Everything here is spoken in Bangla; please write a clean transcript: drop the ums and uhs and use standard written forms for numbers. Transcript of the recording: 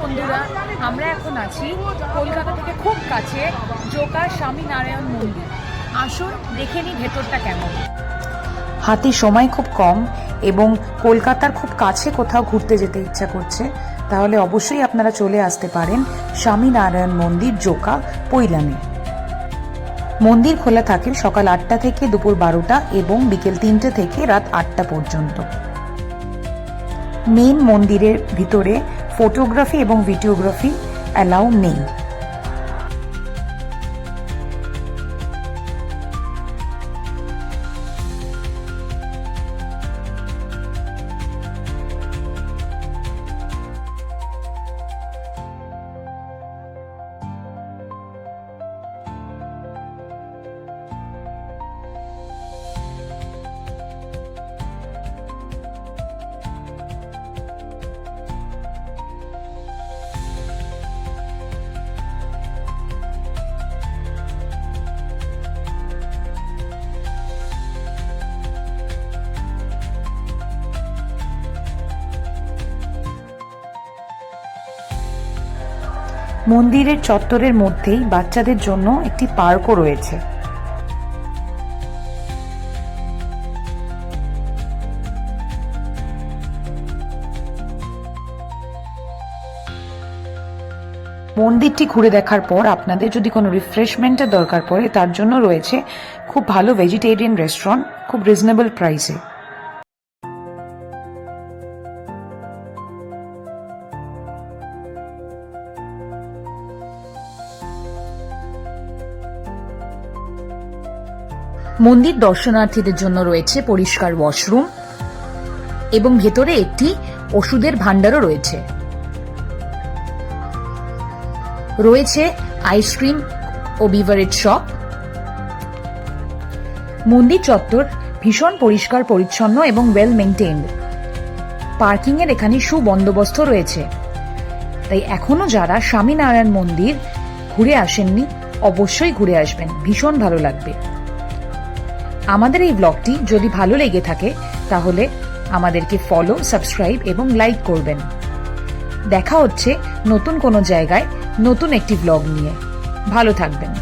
বন্ধুরা, আমরা এখন আছি কলকাতা থেকে খুব কাছে জোকা স্বামীনারায়ণ মন্দির। আসুন দেখে নিই ভেতরটা কেমন। হাতে সময় খুব কম এবং কলকাতার খুব কাছে কোথাও ঘুরতে যেতে ইচ্ছা করছে, তাহলে অবশ্যই আপনারা চলে আসতে পারেন স্বামীনারায়ণ মন্দির, জোকা, পৈলামে। মন্দির খোলা থাকে সকাল 8টা থেকে দুপুর 12টা এবং বিকেল 3টে থেকে রাত 8টা পর্যন্ত। মেন মন্দিরের ভিতরে ফটোগ্রাফি এবং ভিডিওগ্রাফি অ্যালাউ নেই। মন্দিরের চত্বরের মধ্যেই বাচ্চাদের জন্য একটি পার্কও রয়েছে। মন্দিরটি ঘুরে দেখার পর আপনাদের যদি কোনো রিফ্রেশমেন্টের দরকার পড়ে, তার জন্য রয়েছে খুব ভালো ভেজিটেরিয়ান রেস্টুরেন্ট, খুব রিজনেবল প্রাইসে। মন্দির দর্শনার্থীদের জন্য রয়েছে পরিষ্কার ওয়াশরুম এবং ভেতরে একটি ওষুধের ভান্ডারও রয়েছে। রয়েছে আইসক্রিম ও বিভারেজ শপ। মন্দির চত্বর ভীষণ পরিষ্কার পরিচ্ছন্ন এবং ওয়েল মেইনটেইনড। পার্কিং এর এখানে সুবন্দোবস্ত রয়েছে। তাই এখনো যারা স্বামীনারায়ণ মন্দির ঘুরে আসেননি, অবশ্যই ঘুরে আসবেন, ভীষণ ভালো লাগবে। আমাদের এই ব্লগটি যদি ভালো লেগে থাকে তাহলে আমাদেরকে ফলো, সাবস্ক্রাইব এবং লাইক করবেন। দেখা হচ্ছে নতুন কোনো জায়গায় নতুন একটি ব্লগ নিয়ে। ভালো থাকবেন।